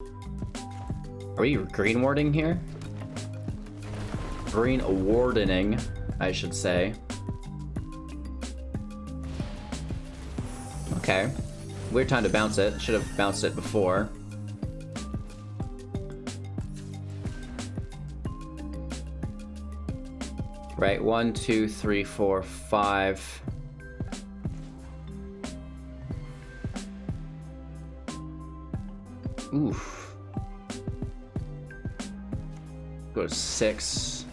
Are we greenwarding here? Green wardening, I should say. Okay. Weird time to bounce it. Should have bounced it before. Right, 1, 2, 3, 4, 5. Oof. Go to 6.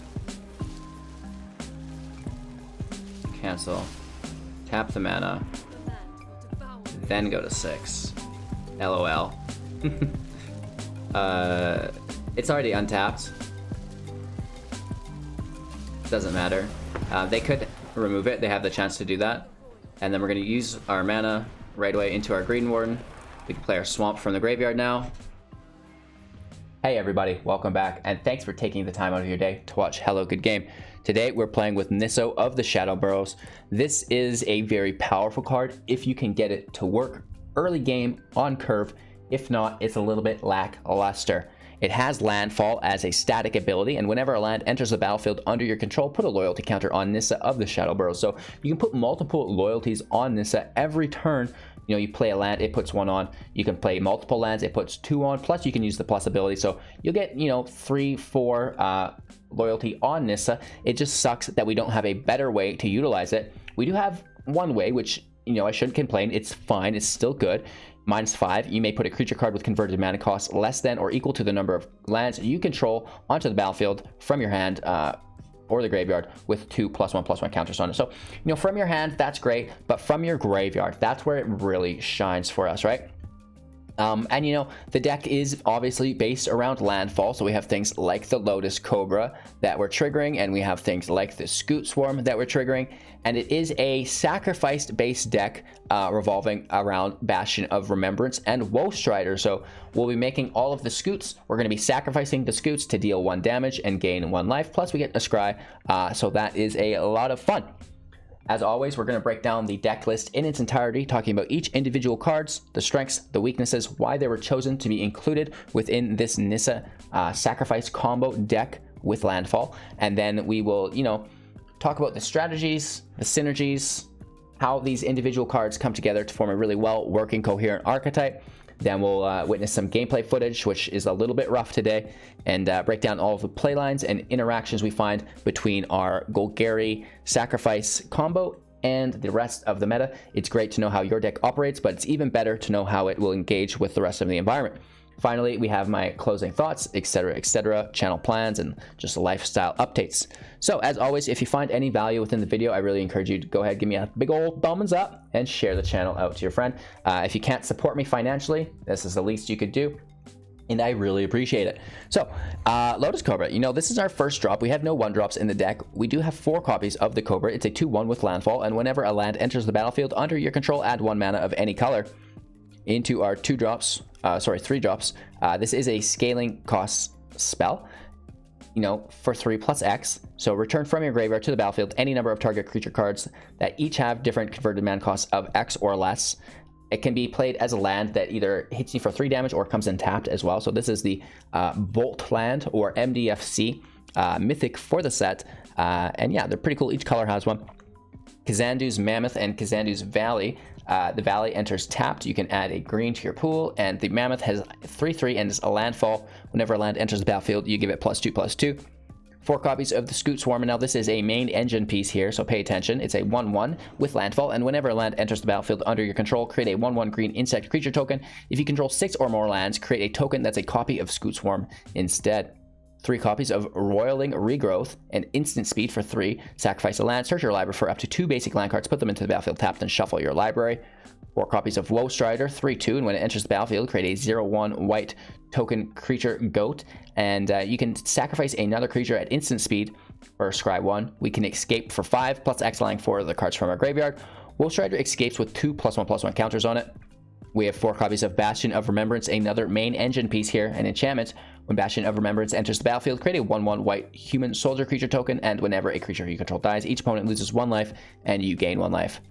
Cancel. Tap the mana. Then go to 6. LOL. It's already untapped. Doesn't matter. They could remove it. They have the chance to do that. And then we're going to use our mana right away into our Greenwarden. We can play our Swamp from the graveyard now. Hey everybody, welcome back, and thanks for taking the time out of your day to watch Hello Good Game. Today we're playing with Nissa of the Shadowed Boughs. This is a very powerful card if you can get it to work early game on curve. If not, it's a little bit lackluster. It has Landfall as a static ability, and whenever a land enters the battlefield under your control, put a loyalty counter on Nissa of the Shadowed Boughs. So you can put multiple loyalties on Nissa every turn. You know, you play a land, it puts 1 on. You can play multiple lands, it puts 2 on. Plus, you can use the plus ability. So you'll get, 3, 4 loyalty on Nissa. It just sucks that we don't have a better way to utilize it. We do have one way, which, I shouldn't complain. It's fine. It's still good. -5. You may put a creature card with converted mana cost less than or equal to the number of lands you control onto the battlefield from your hand or the graveyard with 2 +1/+1 counters on it. So, from your hand, that's great, but from your graveyard, that's where it really shines for us, right? And the deck is obviously based around Landfall, so we have things like the Lotus Cobra that we're triggering, and we have things like the Scute Swarm that we're triggering, and it is a sacrifice-based deck revolving around Bastion of Remembrance and Woe Strider. So we'll be making all of the Scutes. We're going to be sacrificing the Scutes to deal 1 damage and gain 1 life, plus we get a Scry, so that is a lot of fun. As always, we're going to break down the deck list in its entirety, talking about each individual cards, the strengths, the weaknesses, why they were chosen to be included within this Nissa sacrifice combo deck with Landfall. And then we will, talk about the strategies, the synergies, how these individual cards come together to form a really well-working, coherent archetype. Then we'll witness some gameplay footage, which is a little bit rough today, and break down all of the play lines and interactions we find between our Golgari sacrifice combo and the rest of the meta. It's great to know how your deck operates, but it's even better to know how it will engage with the rest of the environment. Finally, we have my closing thoughts, etc., channel plans, and just lifestyle updates. So, as always, if you find any value within the video, I really encourage you to go ahead, give me a big old thumbs up, and share the channel out to your friend. If you can't support me financially, this is the least you could do, and I really appreciate it. So, Lotus Cobra, this is our first drop. We have no 1-drops in the deck. We do have 4 copies of the Cobra. It's a 2/1 with Landfall, and whenever a land enters the battlefield under your control, add 1 mana of any color into our 3 drops. This is a scaling cost spell, for 3 + X. So return from your graveyard to the battlefield any number of target creature cards that each have different converted mana costs of X or less. It can be played as a land that either hits you for 3 damage or comes in tapped as well. So this is the Bolt land, or MDFC, Mythic for the set. And yeah, they're pretty cool. Each color has one. Kazandu's Mammoth and Kazandu's Valley. The Valley enters tapped. You can add a green to your pool, and the Mammoth has 3/3 and is a landfall. Whenever a land enters the battlefield, you give it +2/+2. 4 copies of the Scute Swarm, and now this is a main engine piece here, so pay attention. It's a 1/1 with Landfall, and whenever a land enters the battlefield under your control, create a 1/1 green insect creature token. If you control 6 or more lands, create a token that's a copy of Scute Swarm instead. 3 copies of Roiling Regrowth and instant speed for 3. Sacrifice a land, search your library for up to 2 basic land cards, put them into the battlefield tapped, and shuffle your library. 4 copies of Woe Strider, 3/2, and when it enters the battlefield, create a 0/1 white token creature goat, and you can sacrifice another creature at instant speed or scry 1. We can escape for 5 + exiling 4 of the cards from our graveyard. Woe Strider escapes with 2 +1/+1 counters on it. We have 4 copies of Bastion of Remembrance, another main engine piece here, an enchantment. When Bastion of Remembrance enters the battlefield, create a 1/1 white human soldier creature token, and whenever a creature you control dies, each opponent loses 1 life, and you gain 1 life.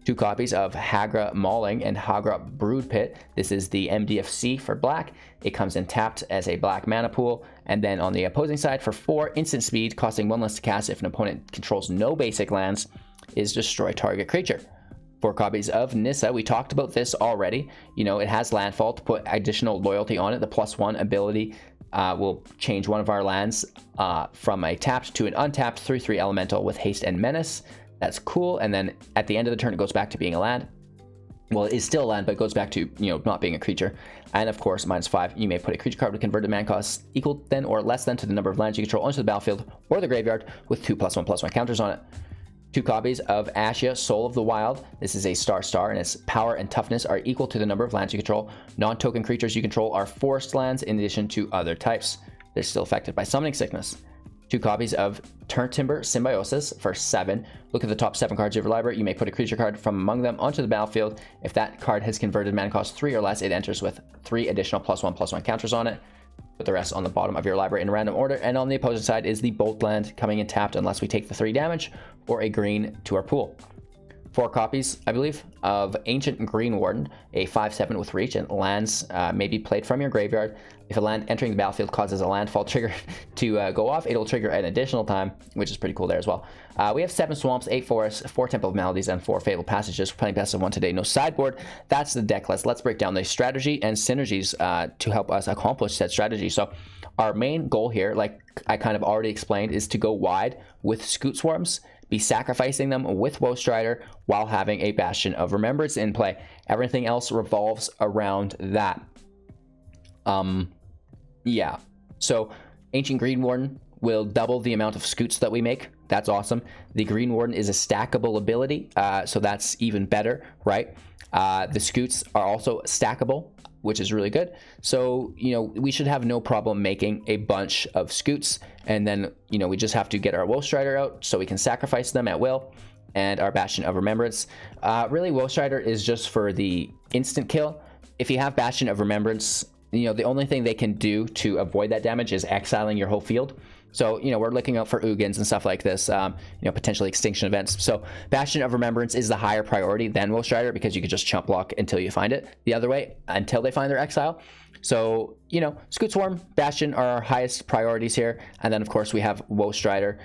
2 copies of Hagra Mauling and Hagra Brood Pit. This is the MDFC for black. It comes in tapped as a black mana pool. And then on the opposing side, for 4 instant speed, costing 1 less to cast if an opponent controls no basic lands, is destroy target creature. 4 copies of Nissa. We talked about this already. You know, it has Landfall to put additional loyalty on it. The +1 ability will change one of our lands from a tapped to an untapped 3/3 elemental with haste and menace. That's cool. And then at the end of the turn, it goes back to being a land. Well, it is still a land, but it goes back to, you know, not being a creature. And of course, -5, you may put a creature card with converted mana cost equal then or less than to the number of lands you control onto the battlefield or the graveyard with 2 +1/+1 counters on it. 2 copies of Ashaya, Soul of the Wild. This is a star, and its power and toughness are equal to the number of lands you control. Non-token creatures you control are forest lands in addition to other types. They're still affected by summoning sickness. 2 copies of Turntimber Symbiosis for 7. Look at the top 7 cards of your library. You may put a creature card from among them onto the battlefield. If that card has converted mana cost 3 or less, it enters with 3 additional +1/+1 counters on it. Put the rest on the bottom of your library in random order. And on the opposing side is the Bolt land, coming in tapped unless we take the 3 damage or a green to our pool. 4 copies, I believe, of Ancient Greenwarden, a 5/7 with reach, and lands may be played from your graveyard. If a land entering the battlefield causes a landfall trigger to go off, it'll trigger an additional time, which is pretty cool there as well. We have 7 swamps, 8 forests, 4 Temple of Maladies, and 4 Fabled Passages. We're playing best of 1 today. No sideboard. That's the deck list. Let's break down the strategy and synergies to help us accomplish that strategy. So our main goal here, like I kind of already explained, is to go wide with Scute Swarms, be sacrificing them with Woe Strider while having a Bastion of Remembrance in play. Everything else revolves around that. Yeah. So Ancient Greenwarden will double the amount of Scutes that we make. That's awesome. The Greenwarden is a stackable ability, so that's even better, right? The Scutes are also stackable, which is really good. So, you know, we should have no problem making a bunch of Scutes, and then, you know, we just have to get our Woe Strider out so we can sacrifice them at will, and our Bastion of Remembrance. Really, Woe Strider is just for the instant kill. If you have Bastion of Remembrance, you know, the only thing they can do to avoid that damage is exiling your whole field. So, you know, we're looking out for Ugins and stuff like this, you know, potentially extinction events. So Bastion of Remembrance is the higher priority than Woe Strider because you can just chump block until you find it. The other way, until they find their exile. So, you know, Scute Swarm, Bastion are our highest priorities here. And then, of course, we have Woe Strider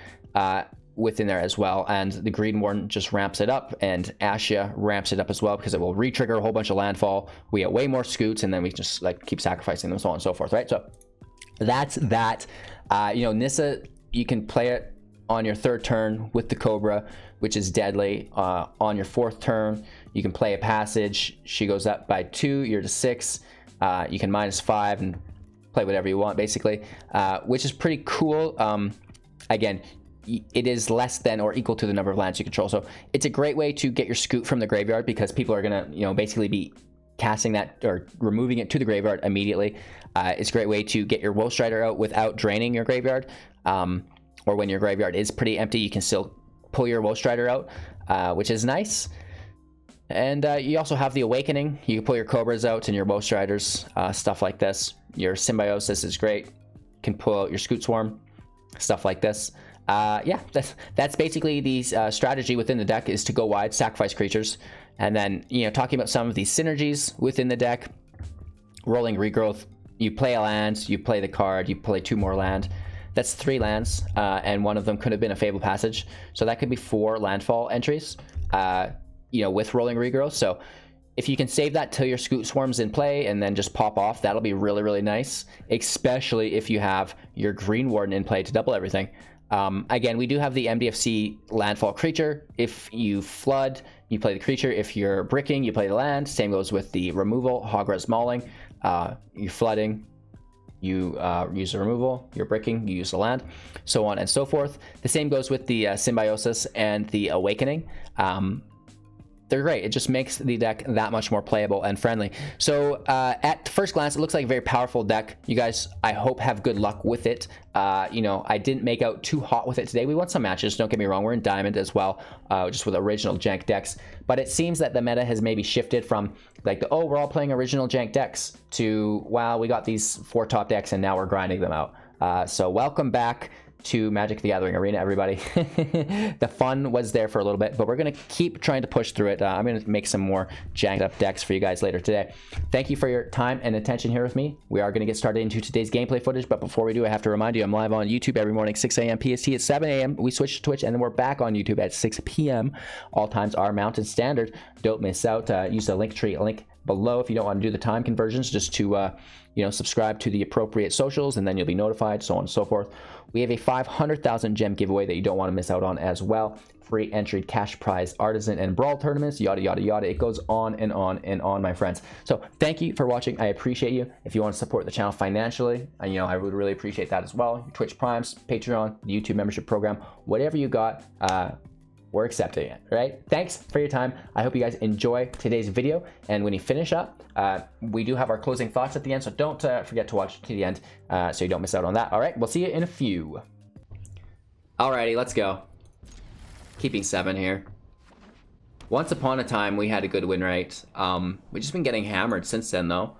within there as well. And the Greenwarden just ramps it up, and Ashaya ramps it up as well because it will re-trigger a whole bunch of landfall. We get way more Scutes, and then we just like keep sacrificing them, so on and so forth, right? So that's that. You know, Nissa, you can play it on your 3rd turn with the Cobra, which is deadly. On your 4th turn, you can play a passage. She goes up by 2, you're to 6. You can -5 and play whatever you want, basically, which is pretty cool. Again, it is less than or equal to the number of lands you control. So it's a great way to get your Scute from the graveyard because people are going to, you know, basically be casting that or removing it to the graveyard immediately. It's a great way to get your Woe Strider out without draining your graveyard. Or when your graveyard is pretty empty, you can still pull your Woe Strider out, which is nice. And you also have the Awakening. You can pull your Cobras out and your Woe Striders, stuff like this. Your Symbiosis is great. You can pull out your Scute Swarm, stuff like this. Yeah, that's basically the strategy within the deck, is to go wide, sacrifice creatures. And then, you know, talking about some of these synergies within the deck, Roiling Regrowth, you play a land, you play the card, you play 2 more land. That's 3 lands, and one of them could have been a Fabled Passage. So that could be 4 landfall entries, you know, with Roiling Regrowth. So if you can save that till your Scute Swarm's in play and then just pop off, that'll be really, really nice, especially if you have your Greenwarden in play to double everything. Again, we do have the MDFC landfall creature. If you flood, you play the creature. If you're bricking, you play the land. Same goes with the removal, Hagra Mauling. You're flooding, you use the removal. You're bricking, you use the land, so on and so forth. The same goes with the Symbiosis and the Awakening. They're great. It just makes the deck that much more playable and friendly. So at first glance, it looks like a very powerful deck. You guys, I hope, have good luck with it. You know, I didn't make out too hot with it today. We won some matches, don't get me wrong. We're in Diamond as well, just with original jank decks. But it seems that the meta has maybe shifted from like, oh, we're all playing original jank decks to, wow, we got these 4 top decks and now we're grinding them out. So welcome back to Magic the Gathering Arena, everybody. The fun was there for a little bit, but we're going to keep trying to push through it. I'm going to make some more janked up decks for you guys later today. Thank you for your time and attention here with me. We are going to get started into today's gameplay footage, but before we do, I have to remind you, I'm live on YouTube every morning, 6 a.m. PST. At 7 a.m. we switch to Twitch, and then we're back on YouTube at 6 p.m. All times are Mountain Standard. Don't miss out. Use the link below if you don't want to do the time conversions, just to subscribe to the appropriate socials, and then you'll be notified, so on and so forth. We have a 500,000 gem giveaway that you don't want to miss out on as well. Free entry, cash prize, artisan, and brawl tournaments, yada, yada, yada. It goes on and on and on, my friends. So thank you for watching. I appreciate you. If you want to support the channel financially, I would really appreciate that as well. Your Twitch Primes, Patreon, the YouTube membership program, whatever you got, we're accepting it, right? Thanks for your time. I hope you guys enjoy today's video. And when you finish up, we do have our closing thoughts at the end, so don't forget to watch to the end so you don't miss out on that. All right, we'll see you in a few. Alrighty, let's go. Keeping 7 here. Once upon a time, we had a good win rate. We've just been getting hammered since then, though.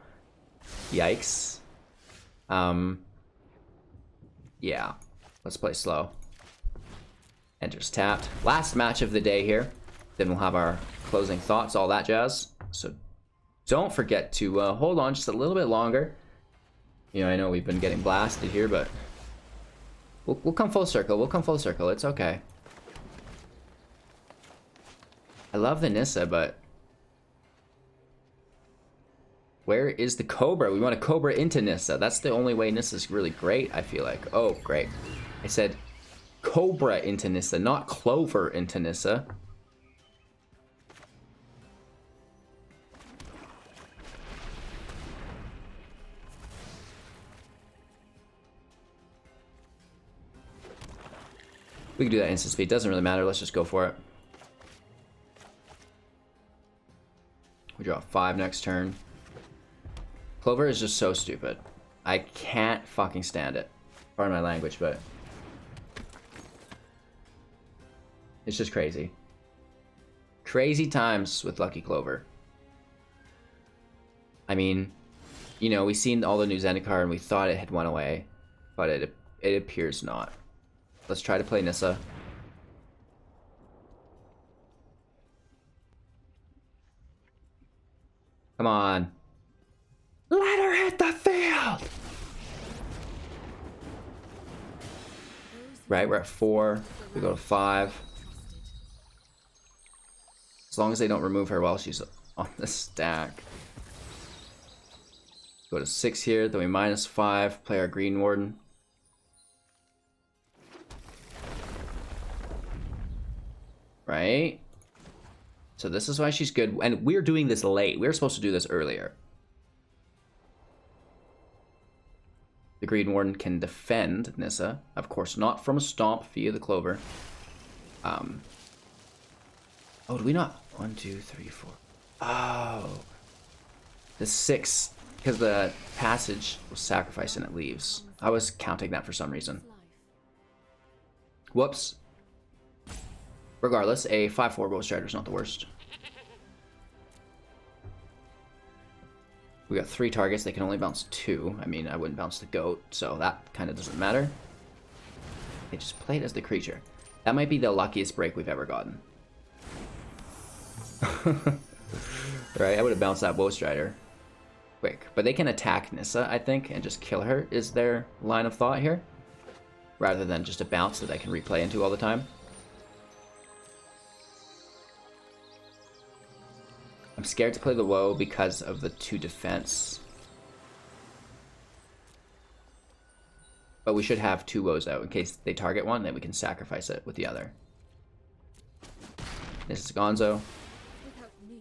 Yikes. Yeah, let's play slow. Enters tapped. Last match of the day here. Then we'll have our closing thoughts, all that jazz. So don't forget to hold on just a little bit longer. I know we've been getting blasted here, but we'll come full circle. We'll come full circle. It's okay. I love the Nissa, but where is the Cobra? We want a Cobra into Nissa. That's the only way Nissa's really great, I feel like. Oh, great. I said Cobra into Nissa, not Clover into Nissa. We can do that instant speed. Doesn't really matter. Let's just go for it. We draw 5 next turn. Clover is just so stupid. I can't fucking stand it. Pardon my language, but it's just crazy. Crazy times with Lucky Clover. I mean, we seen all the new Zendikar and we thought it had went away, but it appears not. Let's try to play Nissa. Come on. Let her hit the field! Right, we're at 4. We go to 5. As long as they don't remove her while she's on the stack. Go to 6 here, then we -5, play our Greenwarden. Right? So this is why she's good, and we're doing this late. We were supposed to do this earlier. The Greenwarden can defend Nissa. Of course, not from a stomp via the Clover. Oh, do we not? 1, 2, 3, 4. Oh. The 6, because the passage was sacrificed and it leaves. I was counting that for some reason. Whoops. Regardless, a 5/4 Woe Strider is not the worst. We got 3 targets. They can only bounce 2. I mean, I wouldn't bounce the goat, so that kind of doesn't matter. They just played as the creature. That might be the luckiest break we've ever gotten. Right? I would have bounced that Woe Strider quick. But they can attack Nissa, I think, and just kill her is their line of thought here. Rather than just a bounce that I can replay into all the time. I'm scared to play the Woe because of the 2 defense. But we should have 2 Woes out in case they target one, then we can sacrifice it with the other. This is Gonzo. Without me,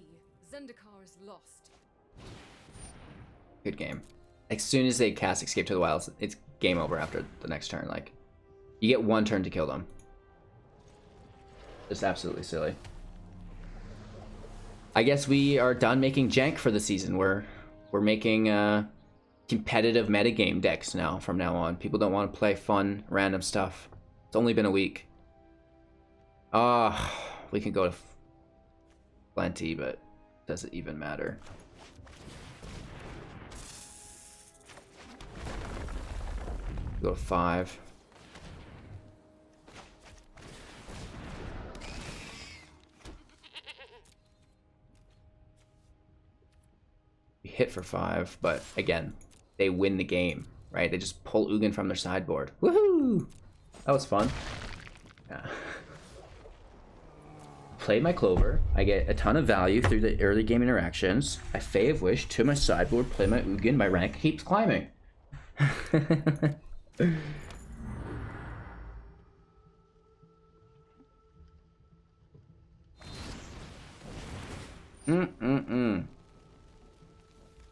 Zendikar is lost. Good game. As soon as they cast Escape to the Wilds, it's game over after the next turn. Like, you get 1 turn to kill them. Just absolutely silly. I guess we are done making jank for the season. We're making competitive metagame decks now from now on. People don't want to play fun, random stuff. It's only been a week. We can go to plenty, but does it even matter? Go to 5. hit for 5, but again, they win the game, right? They just pull Ugin from their sideboard. Woohoo! That was fun. Yeah. Play my Clover. I get a ton of value through the early game interactions. I Fae of Wish to my sideboard, play my Ugin, my rank keeps climbing.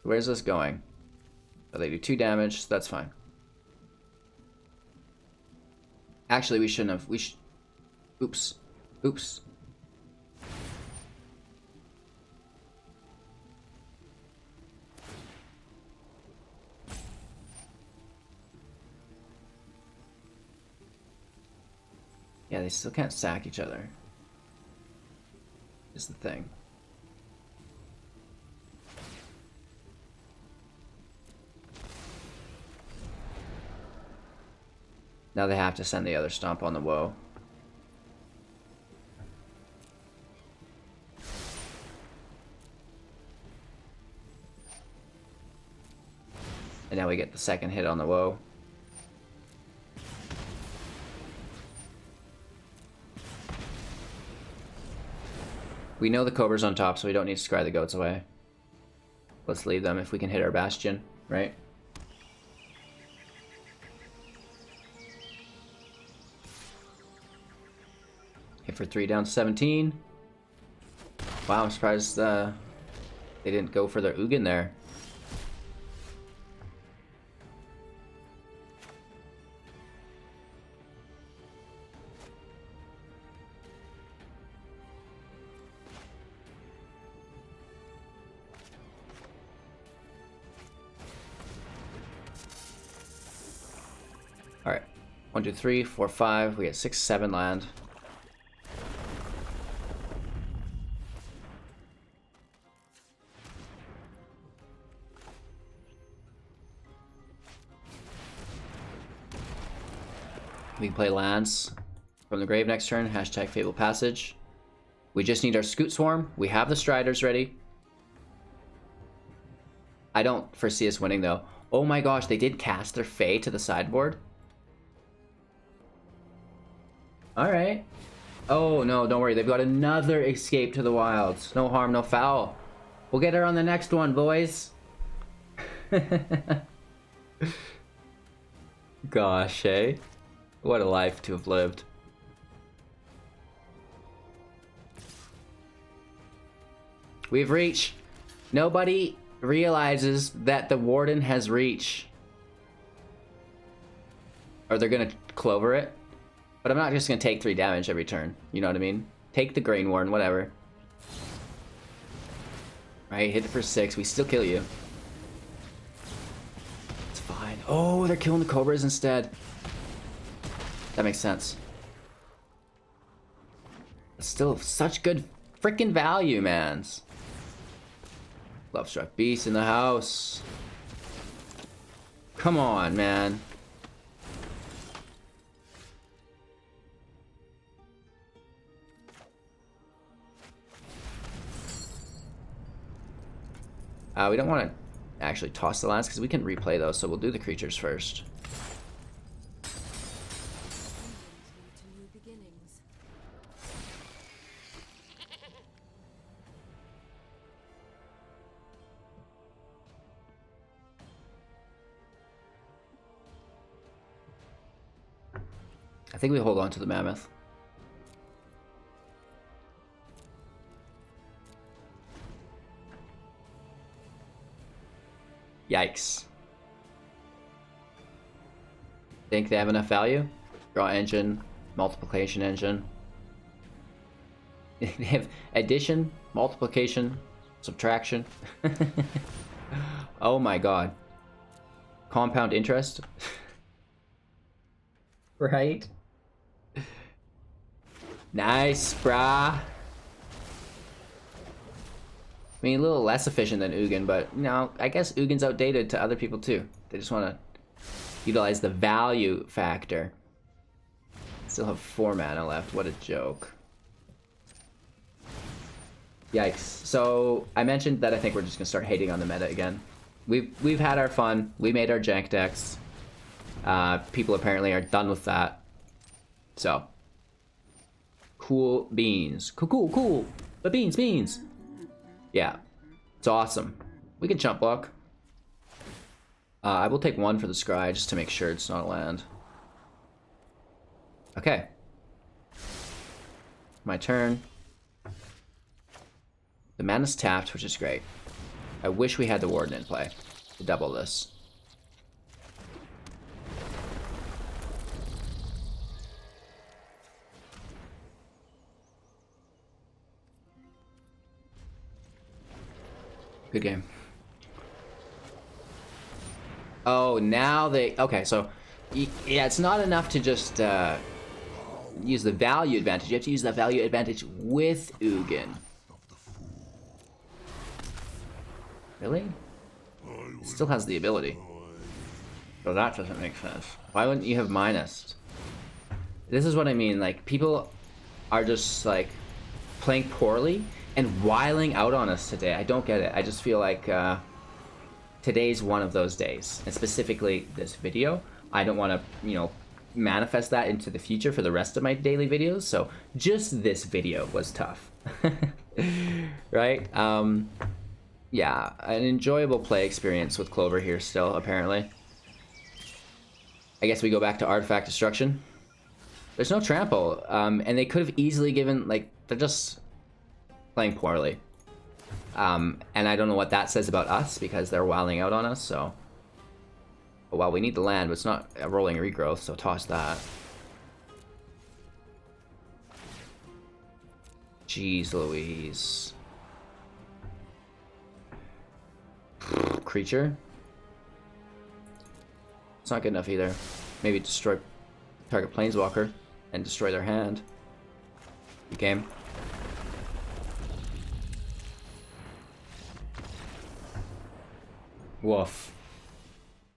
Where's this going? Oh, they do 2 damage, so that's fine. Actually, we shouldn't have. Oops. Oops. Yeah, they still can't sack each other. Is the thing. Now they have to send the other stomp on the Woe. And now we get the second hit on the Woe. We know the Cobra's on top, so we don't need to scry the goats away. Let's leave them if we can hit our Bastion, right? Hit for 3 down to 17. Wow, I'm surprised they didn't go for their Ugin there. Alright. 1, 2, 3, 4, 5. We get 6, 7 land. We can play lands from the grave next turn. Hashtag Fabled Passage. We just need our Scute Swarm. We have the Striders ready. I don't foresee us winning though. Oh my gosh, they did cast their Fae to the sideboard. Alright. Oh no, don't worry. They've got another Escape to the Wilds. No harm, no foul. We'll get her on the next one, boys. Gosh, eh? What a life to have lived. We've reached. Nobody realizes that the Warden has reach. Or they're gonna Clover it. But I'm not just gonna take 3 damage every turn. You know what I mean? Take the Greenwarden, whatever. Right, hit it for 6. We still kill you. It's fine. Oh, they're killing the Cobras instead. That makes sense. It's still such good freaking value, mans. Lovestruck Beast in the house. Come on, man. We don't want to actually toss the lands because we can replay those, so we'll do the creatures first. I think we hold on to the Mammoth. Yikes. Think they have enough value? Draw engine, multiplication engine. They have addition, multiplication, subtraction. Oh my god. Compound interest. Right? Nice, brah. I mean, a little less efficient than Ugin, but, you know, I guess Ugin's outdated to other people too. They just want to utilize the value factor. Still have 4 mana left. What a joke. Yikes. So I mentioned that I think we're just gonna start hating on the meta again. We've had our fun. We made our jank decks. People apparently are done with that. So cool beans. Cool. But beans. Yeah. It's awesome. We can chump block. I will take 1 for the scry just to make sure it's not a land. Okay. My turn. The mana's tapped, which is great. I wish we had the Warden in play to double this. Good game. Oh, now they... Okay, so... Yeah, it's not enough to just use the value advantage. You have to use that value advantage with Ugin. Really? It still has the ability. So that doesn't make sense. Why wouldn't you have minus? This is what I mean. Like, people are just, like, playing poorly and wiling out on us today. I don't get it. I just feel like today's one of those days. And specifically this video. I don't want to, you know, manifest that into the future for the rest of my daily videos. So just this video was tough. Right? Yeah, an enjoyable play experience with Clover here still, apparently. I guess we go back to Artifact Destruction. There's no trample, and they could have easily given, like, they're just playing poorly. And I don't know what that says about us, because they're wilding out on us, so... Well, we need the land, but it's not a Roiling Regrowth, so toss that. Jeez Louise. Creature? It's not good enough either. Maybe destroy target Planeswalker and destroy their hand. Good game. Woof.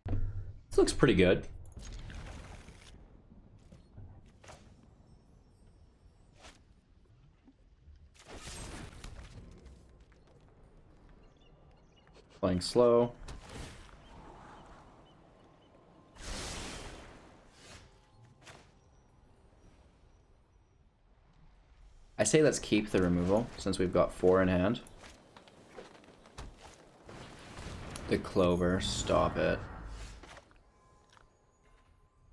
This looks pretty good. Playing slow. I say let's keep the removal since we've got 4 in hand. The Clover, stop it.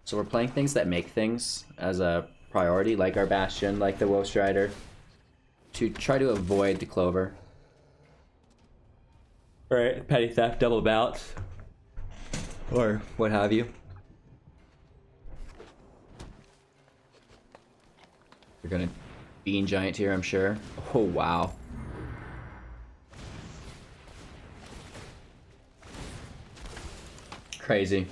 So we're playing things that make things as a priority, like our Bastion, like the Woe Strider, to try to avoid the Clover. Right, petty theft, double bounce, or what have you. We're gonna Bean Giant here, I'm sure. Oh, wow. Crazy.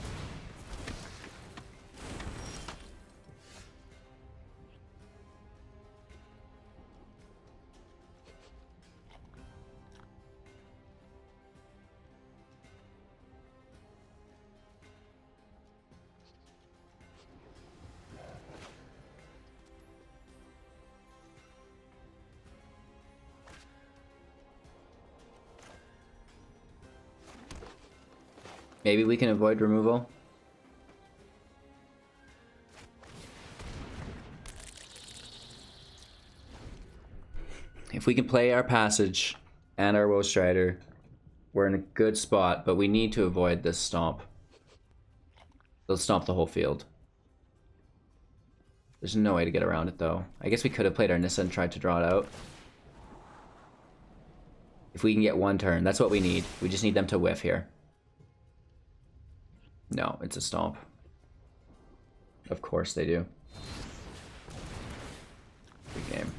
Maybe we can avoid removal. If we can play our Passage and our Woe Strider, we're in a good spot, but we need to avoid this stomp. They'll stomp the whole field. There's no way to get around it, though. I guess we could have played our Nissa and tried to draw it out. If we can get 1 turn, that's what we need. We just need them to whiff here. No, it's a stomp. Of course they do. Good game.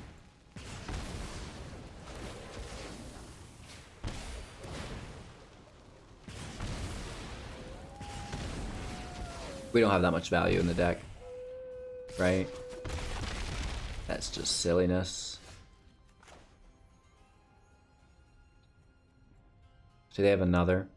We don't have that much value in the deck, right? That's just silliness. Do they have another?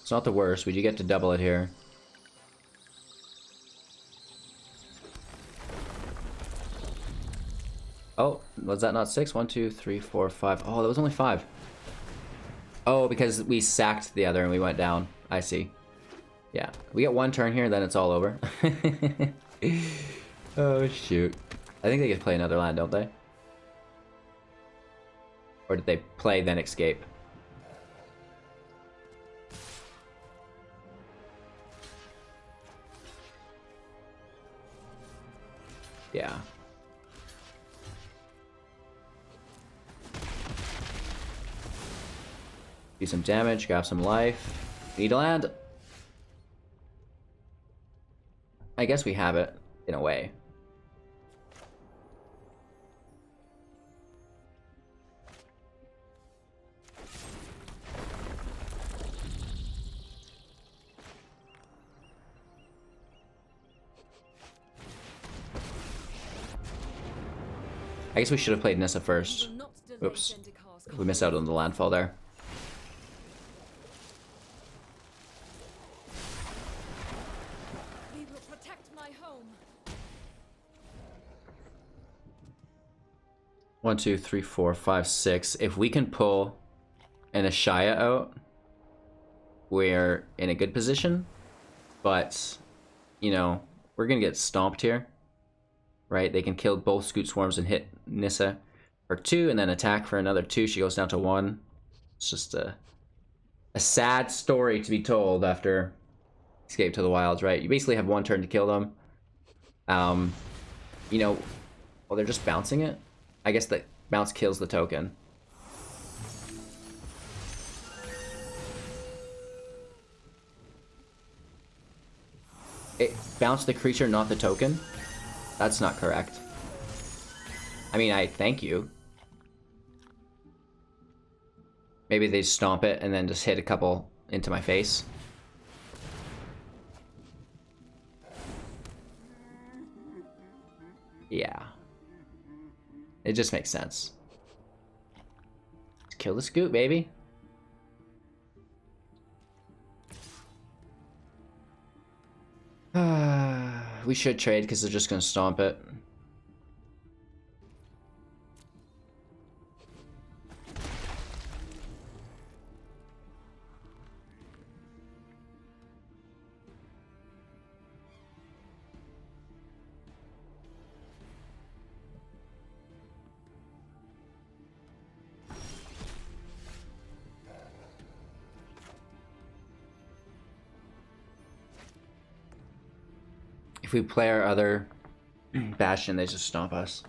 It's not the worst. We do get to double it here. Oh, was that not 6? 1, 2, 3, 4, 5. Oh, that was only 5. Oh, because we sacked the other and we went down. I see. Yeah. We get 1 turn here, then it's all over. Oh, shoot. I think they can play another land, don't they? Or did they play, then escape? Yeah. Do some damage, grab some life. Need to land. I guess we have it, in a way. I guess we should have played Nissa first. Oops. We missed out on the landfall there. We will protect my home. 1, 2, 3, 4, 5, 6. If we can pull an Ashaya out, we're in a good position. But, you know, we're gonna get stomped here. Right? They can kill both Scute Swarms and hit Nissa for 2 and then attack for another 2. She goes down to 1. It's just a sad story to be told after Escape to the Wilds, right? You basically have 1 turn to kill them. You know, well, they're just bouncing it. I guess the bounce kills the token. It bounced the creature, not the token? That's not correct. I mean, I thank you. Maybe they stomp it and then just hit a couple into my face. Yeah. It just makes sense. Let's kill the Scute, baby. We should trade because they're just going to stomp it. If we play our other Bastion, they just stomp us.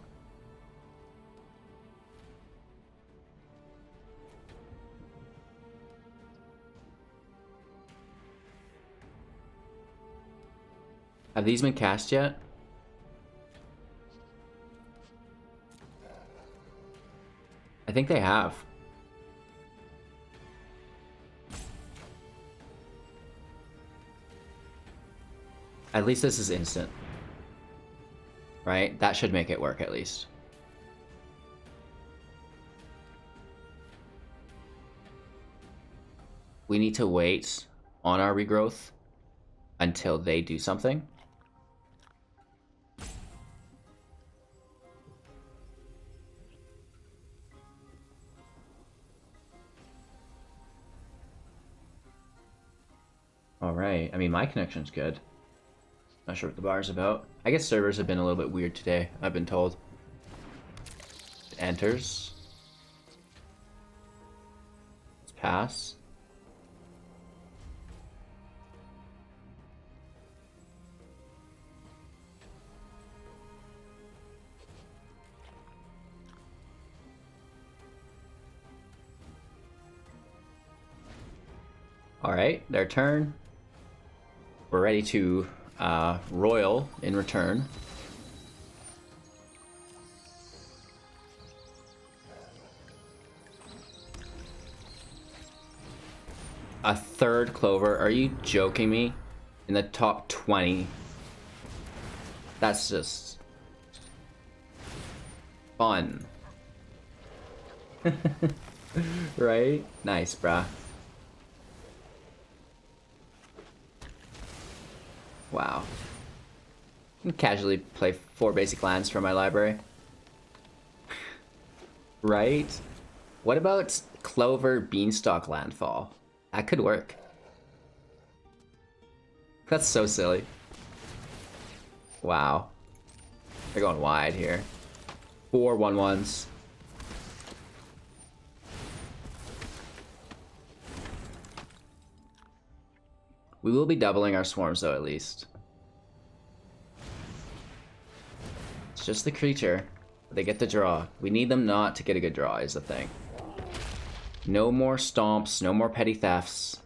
Have these been cast yet? I think they have. At least this is instant. Right? That should make it work at least. We need to wait on our regrowth until they do something. Alright, I mean my connection's good. Not sure what the bar's about. I guess servers have been a little bit weird today, I've been told. It enters. Let's pass. Alright, their turn. We're ready to roil in return. A third Clover? Are you joking me? In the top 20? That's just fun. Right? Nice, brah. Wow. I can casually play 4 basic lands from my library. Right? What about Clover Beanstalk Landfall? That could work. That's so silly. Wow. They're going wide here. 4 1/1s. We will be doubling our swarms though, at least. It's just the creature. They get the draw. We need them not to get a good draw is the thing. No more stomps, no more petty thefts.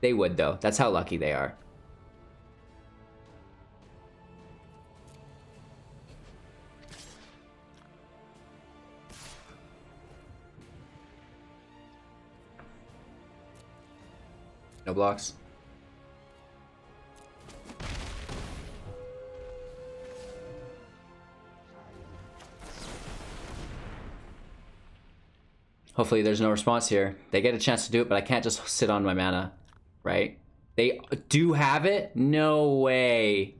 They would though. That's how lucky they are. No blocks. Hopefully there's no response here. They get a chance to do it, but I can't just sit on my mana, right? They do have it? No way.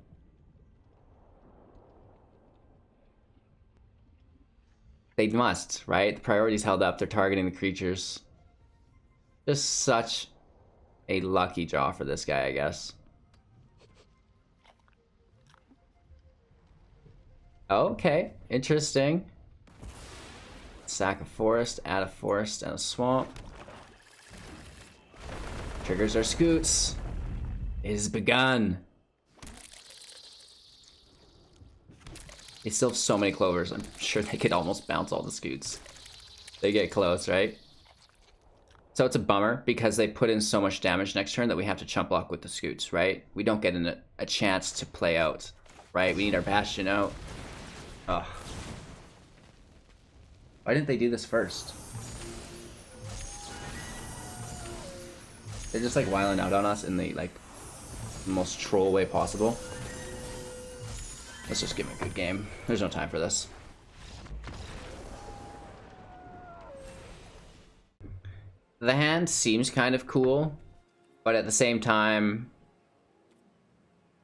They must, right? The priority's held up. They're targeting the creatures. Just such a lucky draw for this guy, I guess. Okay, interesting. Sack a forest, add a forest and a swamp. Triggers our Scutes. It has begun. They still have so many clovers. I'm sure they could almost bounce all the Scutes. They get close, right? So it's a bummer because they put in so much damage next turn that we have to chump block with the Scutes, right? We don't get a chance to play out, right? We need our Bastion out. Ugh. Why didn't they do this first? They're just like wiling out on us in the like most troll way possible. Let's just give them a good game. There's no time for this. The hand seems kind of cool, but at the same time,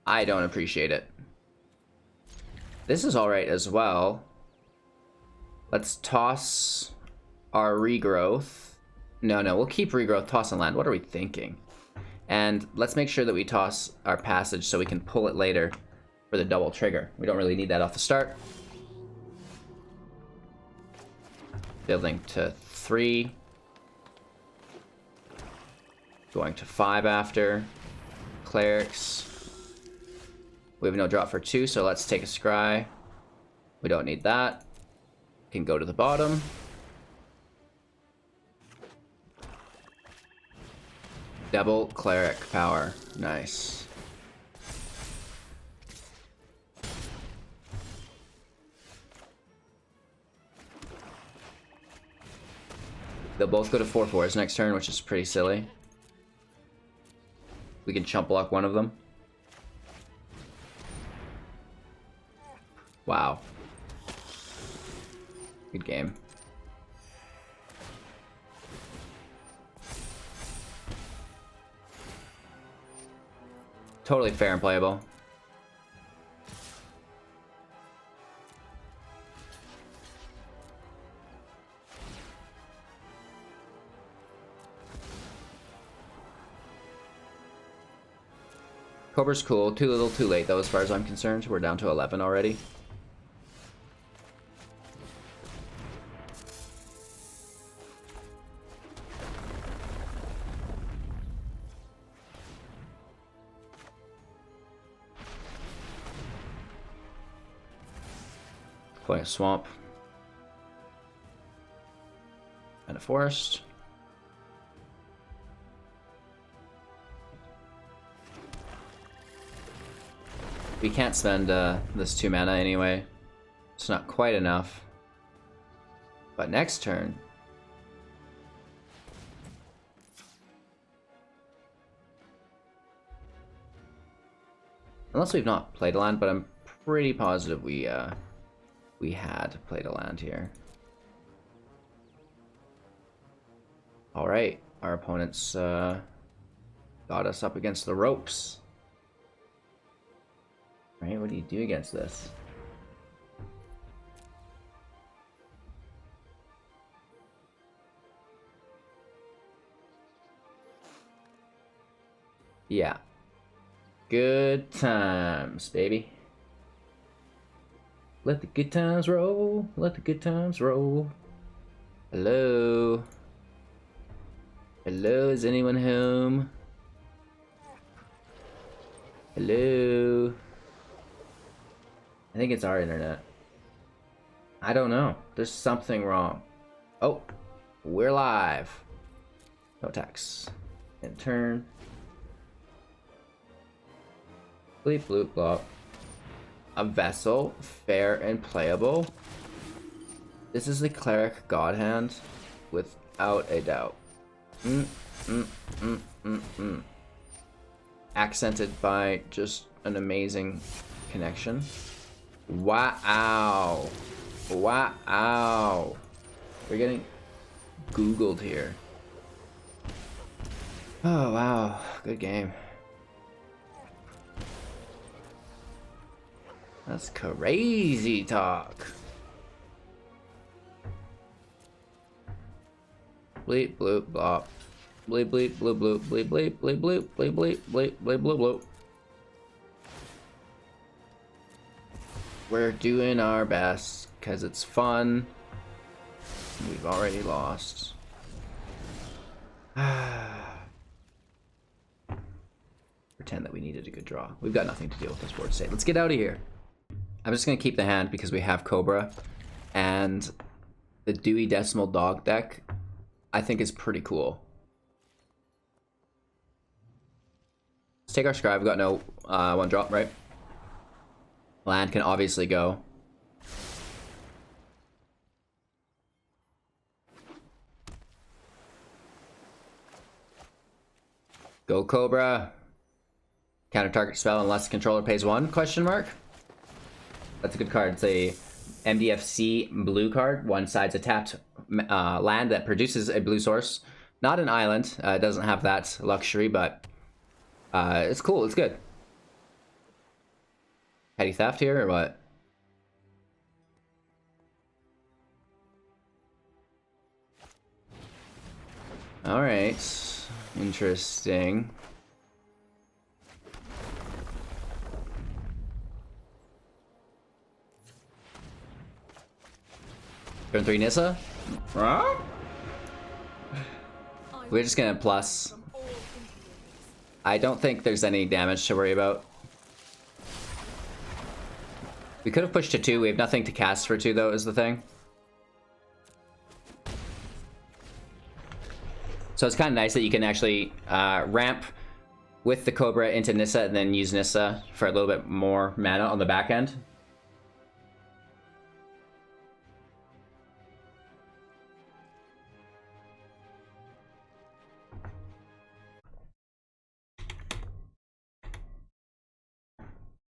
I don't appreciate it. This is alright as well. Let's toss our regrowth. No, we'll keep regrowth, toss and land. What are we thinking? And let's make sure that we toss our passage so we can pull it later for the double trigger. We don't really need that off the start. Building to 3. Going to 5 after. Clerics. We have no drop for 2, so let's take a scry. We don't need that. Can go to the bottom. Double cleric power. Nice. They'll both go to 4/4s next turn, which is pretty silly. We can chump block one of them. Wow. Good game. Totally fair and playable. Cobra's cool. Too little, too late, though, as far as I'm concerned. We're down to 11 already. Play a swamp. And a forest. We can't spend this 2 mana anyway. It's not quite enough. But next turn... Unless we've not played a land, but I'm pretty positive we had played a land here. Alright, our opponent's Got us up against the ropes. Right, what do you do against this? Yeah. Good times, baby. Let the good times roll. Let the good times roll. Hello? Hello, is anyone home? Hello? I think it's our internet. I don't know. There's something wrong. Oh, we're live. No tax. And turn. Bleep bloop blop. A vessel, fair and playable. This is the cleric god hand, without a doubt. Accented by just an amazing connection. Wow. Wow. We're getting Googled here. Oh, wow. Good game. That's crazy talk. Bleep bloop blop. Bleep bleep bloop bloop bleep bleep bleep bloop bleep bleep bleep bleep bloop bloop. We're doing our best because it's fun. We've already lost. Pretend that we needed a good draw. We've got nothing to deal with this board state. Let's get out of here. I'm just going to keep the hand because we have Cobra. And the Dewey Decimal Dog deck, I think, is pretty cool. Let's take our Scribe. We've got no one drop, right? Land can obviously go. Go Cobra. Counter target spell unless the controller pays 1? Question mark. That's a good card. It's a MDFC blue card. One side's a tapped land that produces a blue source. Not an island. It doesn't have that luxury, but it's cool. It's good. Petty theft here or what? All right. Interesting. Turn 3 Nissa? We're just gonna plus. I don't think there's any damage to worry about. We could have pushed to 2. We have nothing to cast for 2 though, is the thing. So it's kind of nice that you can actually ramp with the Cobra into Nissa and then use Nissa for a little bit more mana on the back end.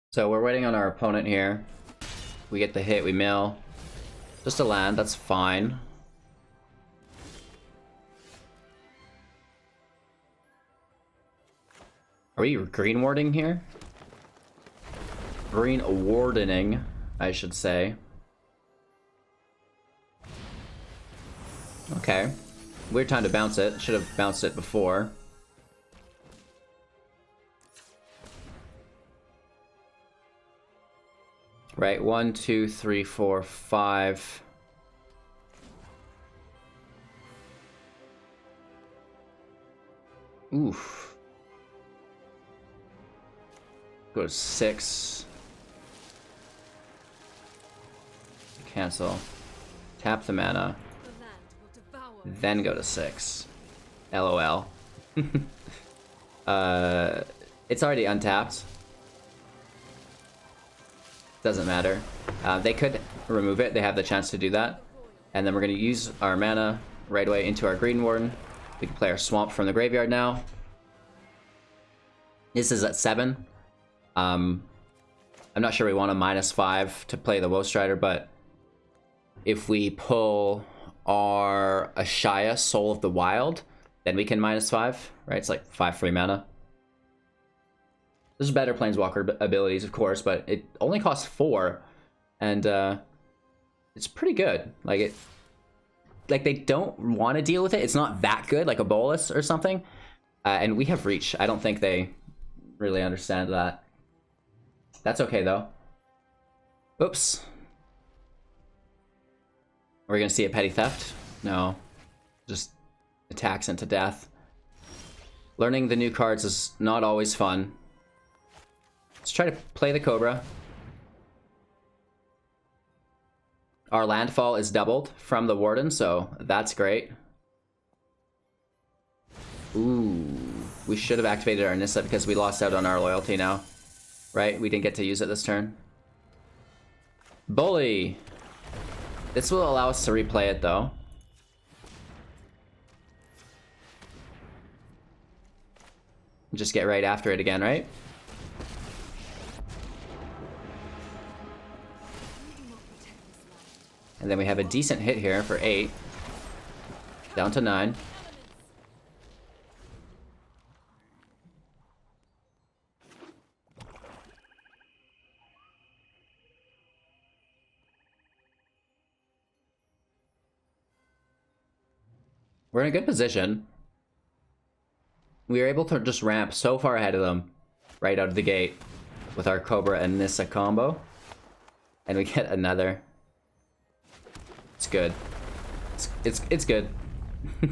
So we're waiting on our opponent here. We get the hit, we mill. Just a land, that's fine. Are we Greenwarding here? Greenwardening, I should say. Okay. Weird time to bounce it. Should have bounced it before. Right, 1, 2, 3, 4, 5. Oof. Go to 6. Cancel. Tap the mana. Then go to 6. LOL. It's already untapped. Doesn't matter. They could remove it. They have the chance to do that. And then we're going to use our mana right away into our Greenwarden. We can play our Swamp from the graveyard now. This is at 7. I'm not sure we want a -5 to play the Woe Strider, but if we pull our Ashaya, Soul of the Wild, then we can -5, right? It's like 5 free mana. There's better Planeswalker abilities, of course, but it only costs 4. And it's pretty good. Like they don't want to deal with it. It's not that good, like a Bolus or something. And we have Reach. I don't think they really understand that. That's okay, though. Oops. Are we going to see a Petty Theft? No. Just attacks into death. Learning the new cards is not always fun. Let's try to play the Cobra. Our landfall is doubled from the Warden, so that's great. Ooh. We should have activated our Nissa because we lost out on our loyalty now. Right? We didn't get to use it this turn. Bully! This will allow us to replay it, though. Just get right after it again, right? And then we have a decent hit here for 8. Down to 9. We're in a good position. We were able to just ramp so far ahead of them right out of the gate with our Cobra and Nissa combo. And we get another. It's good. It's good. We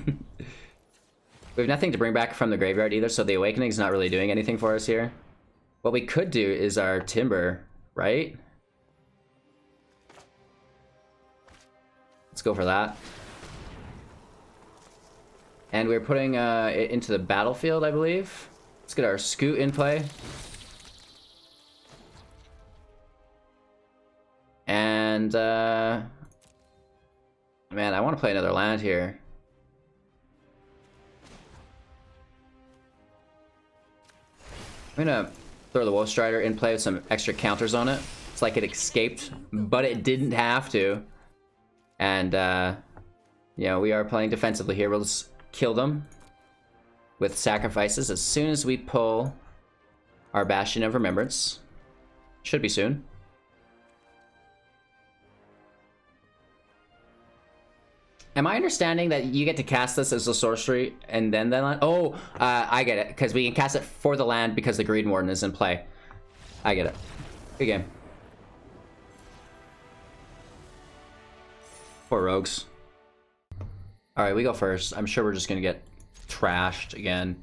have nothing to bring back from the graveyard either, so the Awakening's not really doing anything for us here. What we could do is our Timber, right? Let's go for that. And we're putting it into the battlefield, I believe. Let's get our Scute in play. And, man, I want to play another land here. I'm gonna throw the Woe Strider in play with some extra counters on it. It's like it escaped, but it didn't have to. And, yeah, we are playing defensively here. We'll just kill them with sacrifices as soon as we pull our Bastion of Remembrance. Should be soon. Am I understanding that you get to cast this as a sorcery and then the land? Oh, I get it, because we can cast it for the land because the Greenwarden is in play. I get it. Good game. Poor rogues. Alright, we go first. I'm sure we're just gonna get trashed again.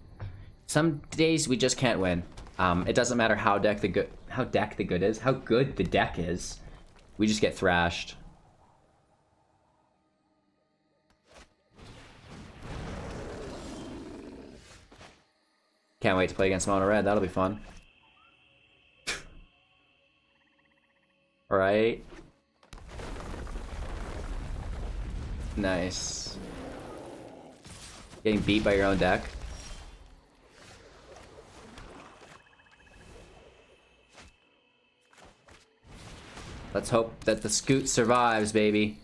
Some days we just can't win. It doesn't matter how good the deck is. We just get thrashed. Can't wait to play against Mono Red. That'll be fun. Alright. Nice. Getting beat by your own deck. Let's hope that the Scute survives, baby.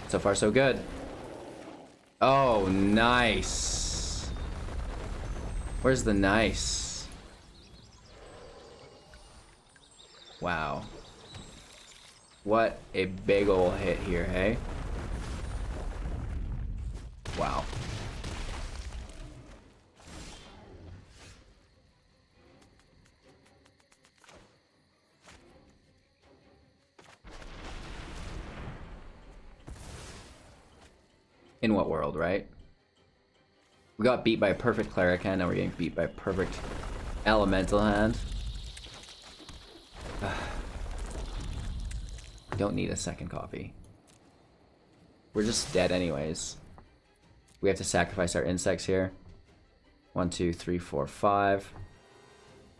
So far, so good. Oh, nice. Where's the nice? Wow. What a big ol' hit here, hey? Wow. In what world, right? We got beat by a perfect cleric hand, now we're getting beat by a perfect elemental hand. Don't need a second copy. We're just dead anyways. We have to sacrifice our insects here. 1, 2, 3, 4, 5.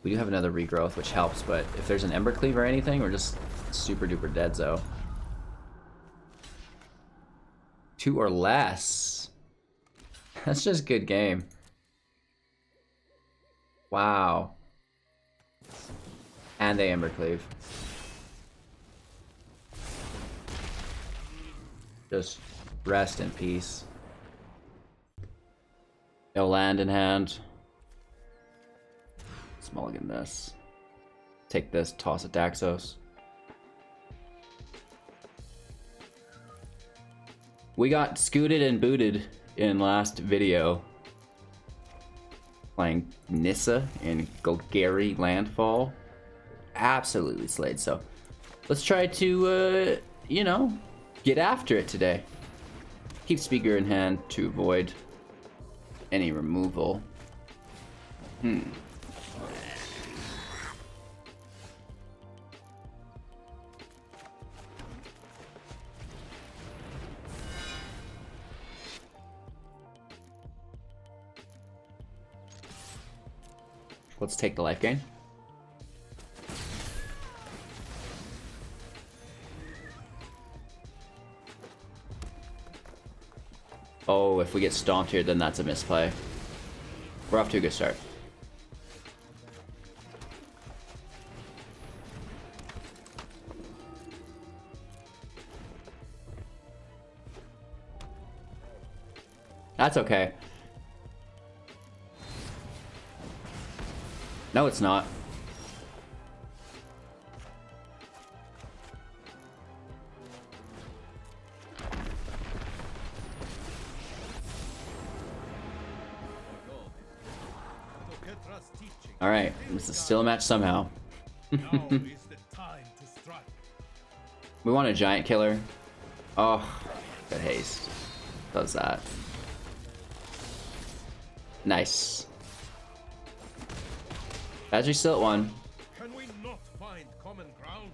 We do have another regrowth, which helps, but if there's an Embercleave or anything, we're just super duper dead, so. 2 or less. That's just good game. Wow. And they Embercleave. Just rest in peace. No land in hand. mulligan this. Take this, toss a Daxos. We got scooted and booted in last video. Playing Nissa in Golgari Landfall. Absolutely slayed, so let's try to, you know, get after it today. Keep Speaker in hand to avoid any removal. Let's take the life gain. Oh, if we get stomped here, then that's a misplay. We're off to a good start. That's okay. No, it's not. All right, this is still a match somehow. We want a giant killer. Oh, good haste. Does that. Nice. Badger's still at 1. Can we not find common ground?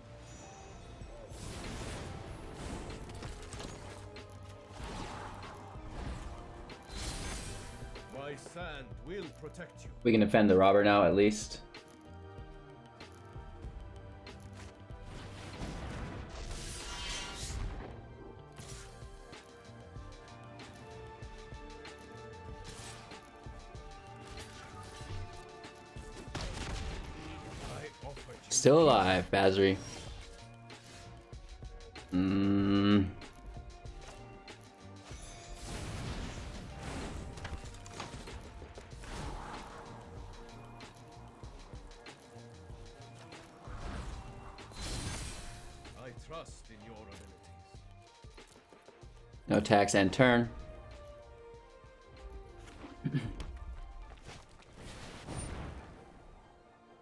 My sand will protect you. We can defend the robber now, at least. Still alive, Bazri. I trust in your abilities. No tax and turn.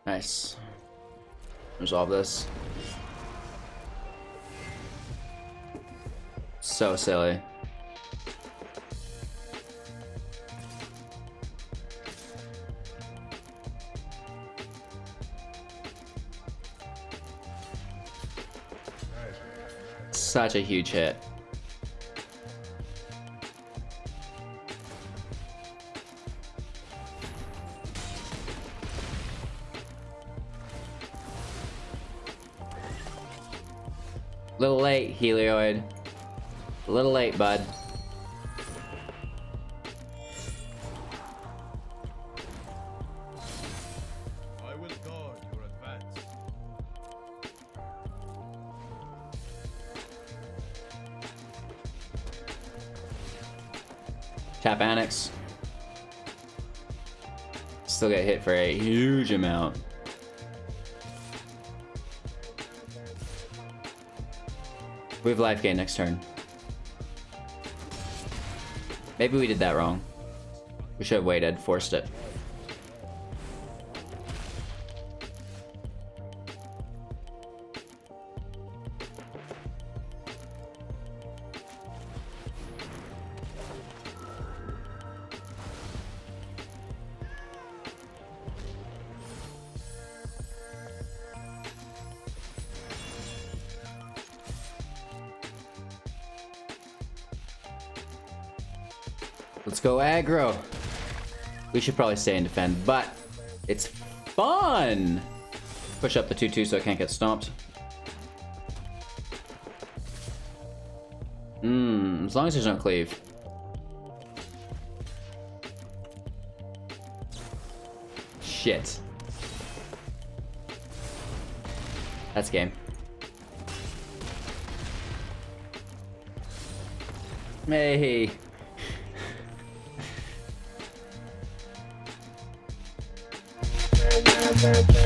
Nice. Resolve this. So silly. Such a huge hit. Little late, Helioid. A little late, bud. I will guard your advance. Tap Annex. Still get hit for a huge amount. We have life gain next turn. Maybe we did that wrong. We should have waited, forced it. Let's go aggro. We should probably stay and defend, but it's fun. Push up the 2/2 so I can't get stomped. As long as there's no cleave. Shit. That's game. Hey. advantage.